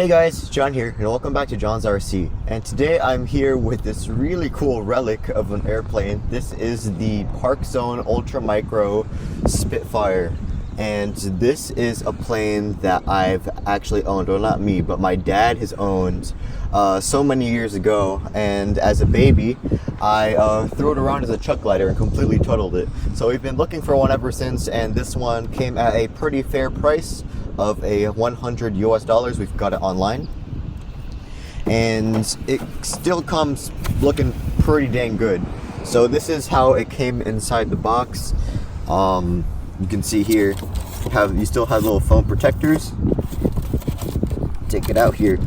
Hey guys, John here, and welcome back to John's RC. And today I'm here with this really cool relic of an airplane. This is the Parkzone Ultra Micro Spitfire. And this is a plane that I've actually owned, well not me, but my dad has owned so many years ago. And as a baby, I threw it around as a chuck glider and completely totaled it. So we've been looking for one ever since, and this one came at a pretty fair price of a $100 US. We've got it online, and it still comes looking pretty dang good. So this is how it came inside the box. You can see here you still have little foam protectors. Take it out here,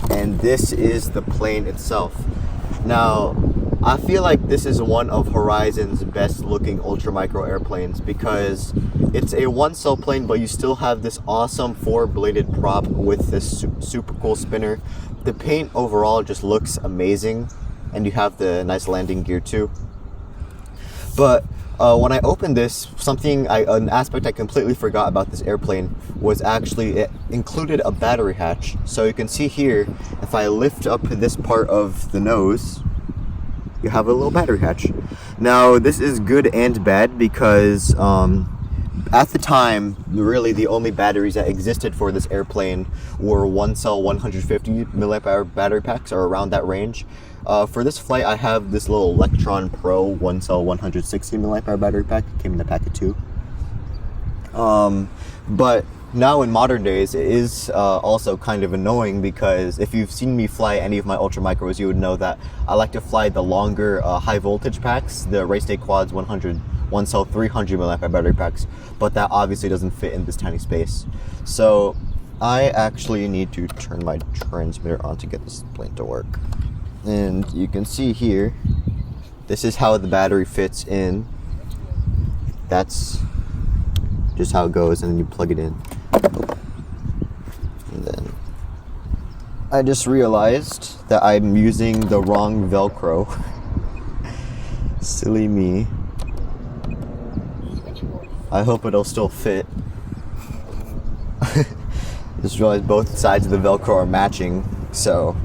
and this is the plane itself. Now I feel like this is one of Horizon's best looking ultra micro airplanes because it's a one cell plane, but you still have this awesome 4-bladed prop with this super cool spinner. The paint overall just looks amazing, and you have the nice landing gear too. But when I opened this, an aspect I completely forgot about this airplane was actually it included a battery hatch. So you can see here, if I lift up this part of the nose, you have a little battery hatch. Now this is good and bad because at the time, really the only batteries that existed for this airplane were one cell 150 milliamp hour battery packs, or around that range. For this flight, I have this little Electron Pro one cell 160 milliamp hour battery pack. It came in a pack of 2. But now in modern days, it is also kind of annoying because if you've seen me fly any of my ultra micros, you would know that I like to fly the longer high voltage packs, the Race Day Quads 1 cell 300 milliamp hour battery packs, but that obviously doesn't fit in this tiny space. So I actually need to turn my transmitter on to get this plane to work. And you can see here, this is how the battery fits in. That's just how it goes, and then you plug it in. And then I just realized that I'm using the wrong Velcro. Silly me. I hope it'll still fit. Just realized both sides of the Velcro are matching, so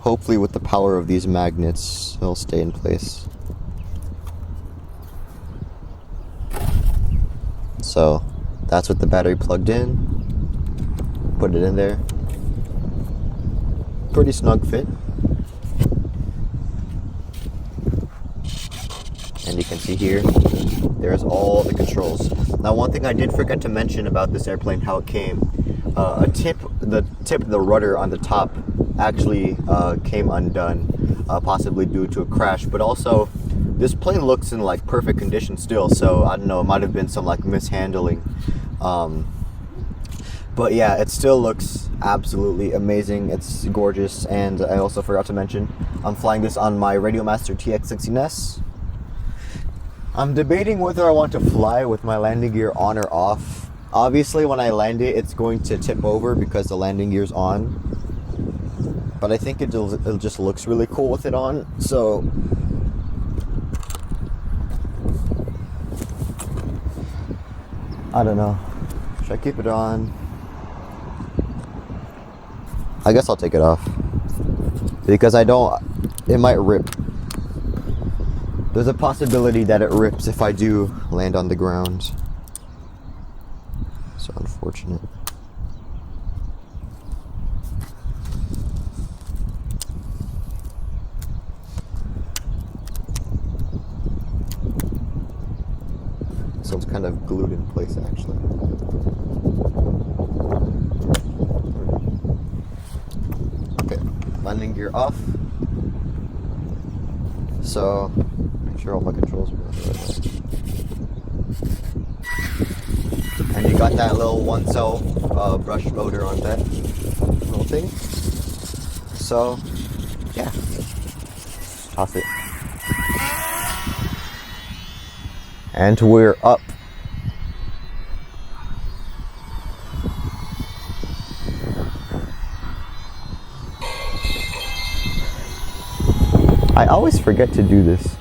hopefully with the power of these magnets, it'll stay in place. So that's with the battery plugged in. Put it in there. Pretty snug fit. And you can see here, there's all the controls. Now, one thing I did forget to mention about this airplane, how it came, the rudder on the top actually came undone, possibly due to a crash. But also, this plane looks in like perfect condition still, so I don't know, it might have been some like mishandling. But yeah, it still looks absolutely amazing. It's gorgeous. And I also forgot to mention, I'm flying this on my Radiomaster TX16S. I'm debating whether I want to fly with my landing gear on or off. Obviously, when I land it, it's going to tip over because the landing gear's on. But I think it just looks really cool with it on. So I don't know. Should I keep it on? I guess I'll take it off. Because it might rip. There's a possibility that it rips if I do land on the ground. So unfortunate. So it's kind of glued in place actually. Okay, landing gear off. So make sure all my controls are going the right way. And you got that little one cell brush motor on that little thing. So yeah, toss it. And we're up. I always forget to do this.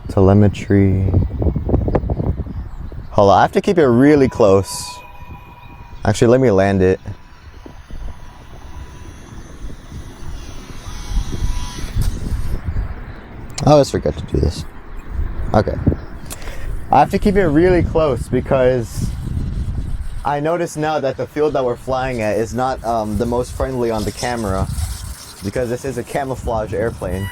Telemetry. Hold on, I have to keep it really close. Actually, let me land it. I always forget to do this. Okay. I have to keep it really close because I notice now that the field that we're flying at is not the most friendly on the camera, because this is a camouflage airplane.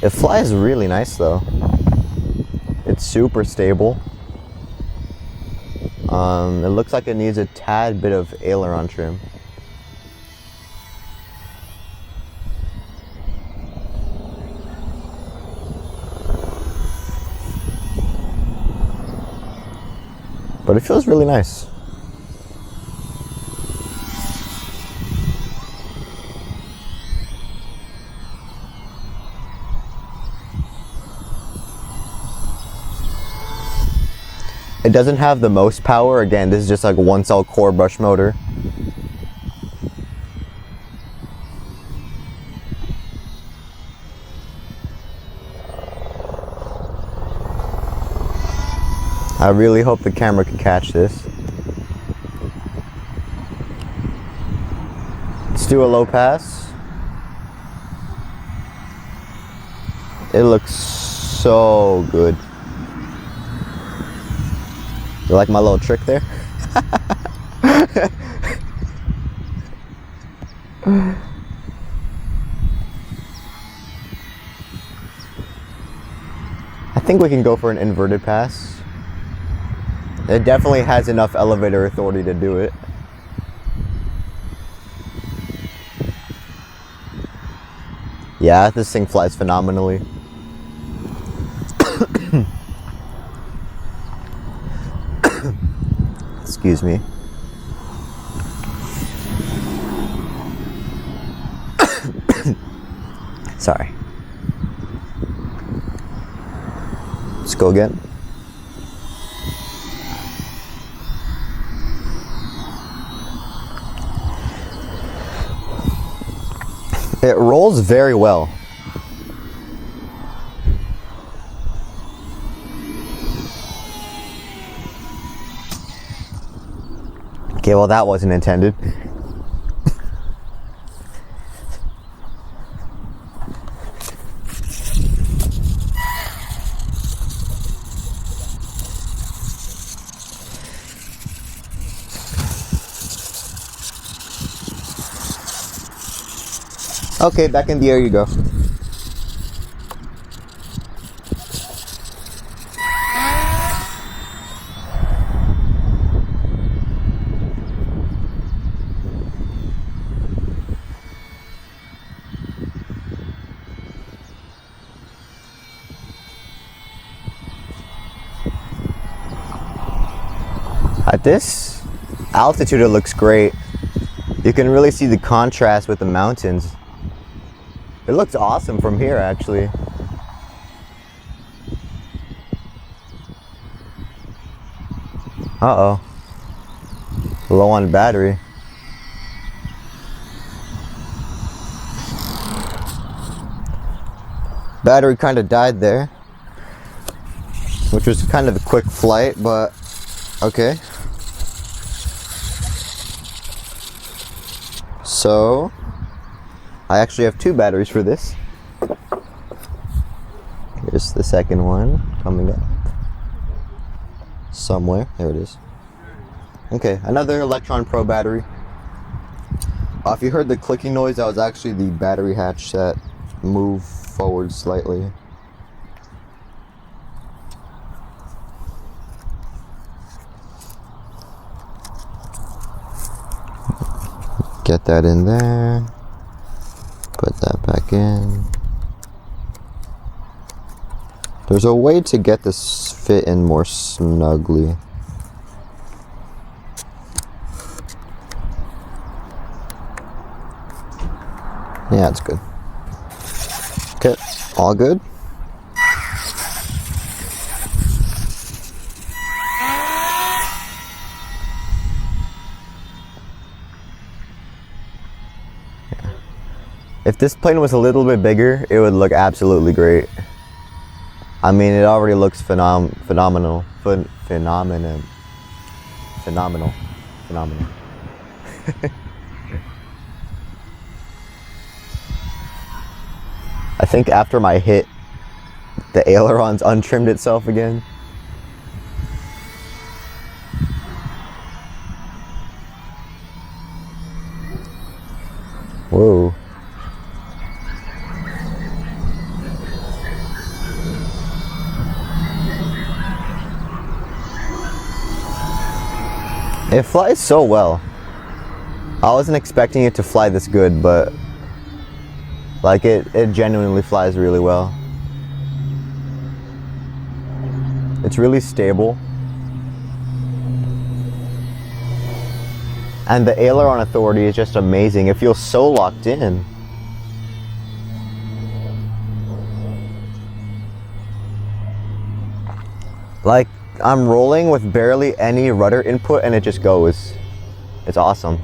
It flies really nice though. It's super stable. It looks like it needs a tad bit of aileron trim. But it feels really nice. It doesn't have the most power. Again, this is just like a 1-cell core brush motor. I really hope the camera can catch this. Let's do a low pass. It looks so good. You like my little trick there? I think we can go for an inverted pass. It definitely has enough elevator authority to do it. Yeah, this thing flies phenomenally. Excuse me. Sorry. Let's go again. It rolls very well. Okay, well that wasn't intended. Okay, back in the air you go. At this altitude it looks great. You can really see the contrast with the mountains. It looks awesome from here actually. Uh-oh. Low on battery. Battery kind of died there, which was kind of a quick flight, but okay. So I actually have 2 batteries for this. Here's the second one coming up somewhere. There it is. Okay, another Electron Pro battery. If you heard the clicking noise, that was actually the battery hatch that moved forward slightly. Get that in there. Put that back in. There's a way to get this fit in more snugly. Yeah, it's good. Okay, all good. If this plane was a little bit bigger, it would look absolutely great. I mean, it already looks phenomenal. Phenomenal. I think after my hit, the ailerons untrimmed itself again. Whoa. It flies so well. I wasn't expecting it to fly this good, but like it genuinely flies really well. It's really stable. And the aileron authority is just amazing. It feels so locked in. Like, I'm rolling with barely any rudder input and it just goes. It's awesome.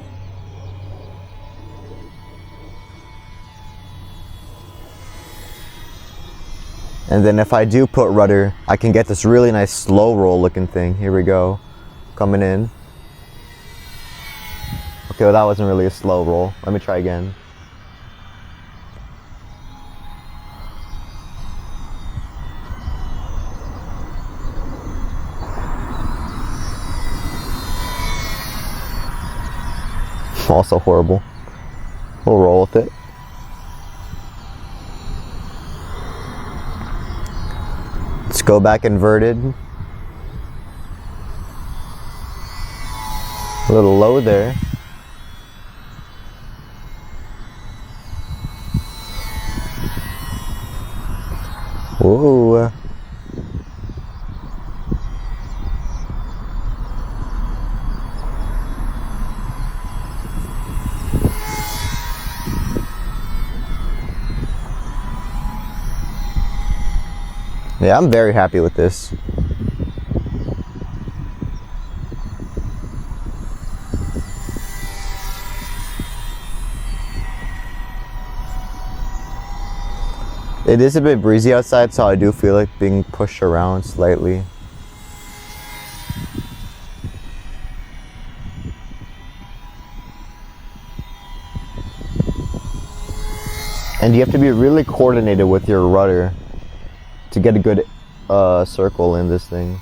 And then if I do put rudder, I can get this really nice slow roll looking thing. Here we go. Coming in. Okay, well that wasn't really a slow roll. Let me try again. Also horrible. We'll roll with it. Let's go back inverted. A little low there. Whoa. Yeah, I'm very happy with this. It is a bit breezy outside, so I do feel like being pushed around slightly. And you have to be really coordinated with your rudder to get a good circle in this thing.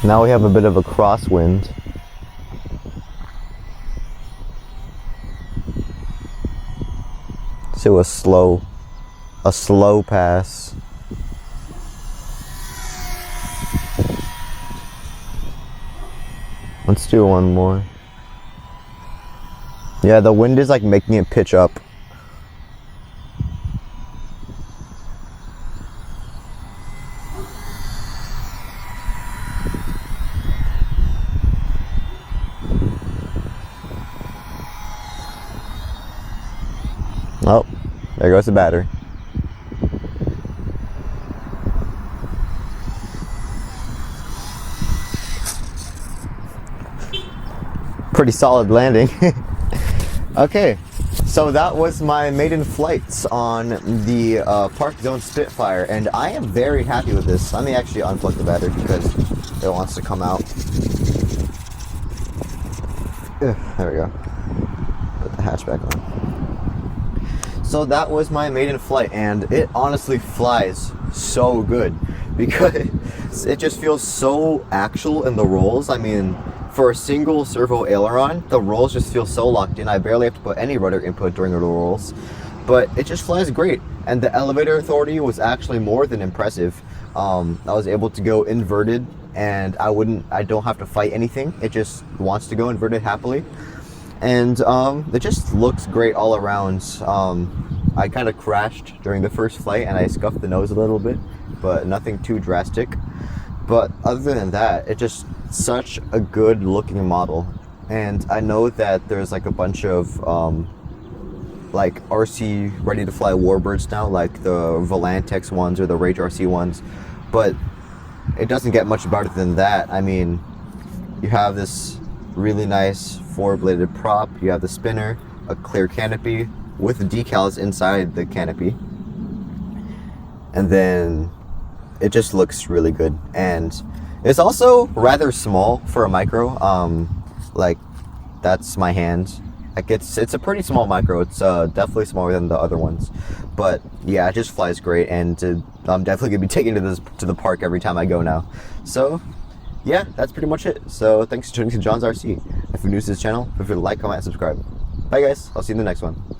Now we have a bit of a crosswind. So a slow pass. Let's do one more. Yeah, the wind is like making it pitch up. Oh, there goes the battery. Pretty solid landing. Okay, so that was my maiden flights on the Parkzone Spitfire, and I am very happy with this. Let me actually unplug the battery because it wants to come out. There we go. Put the hatch back on. So that was my maiden flight, and it honestly flies so good because it just feels so actual in the rolls. I mean, for a single servo aileron, the rolls just feel so locked in. I barely have to put any rudder input during the rolls, but it just flies great. And the elevator authority was actually more than impressive. I was able to go inverted, and I don't have to fight anything. It just wants to go inverted happily. And it just looks great all around. I kind of crashed during the first flight and I scuffed the nose a little bit, but nothing too drastic. But other than that, it's just such a good looking model. And I know that there's like a bunch of like RC ready to fly warbirds now, like the Volantex ones or the Rage RC ones. But it doesn't get much better than that. I mean, you have this really nice 4-bladed prop, you have the spinner, a clear canopy with decals inside the canopy, and then it just looks really good. And it's also rather small for a micro. Like, that's my hand. Like, it's a pretty small micro. It's definitely smaller than the other ones, but yeah, it just flies great, and I'm definitely gonna be taking to the park every time I go now. So yeah, that's pretty much it. So thanks for tuning to John's RC. If you're new to this channel, feel free to like, comment, and subscribe. Bye guys, I'll see you in the next one.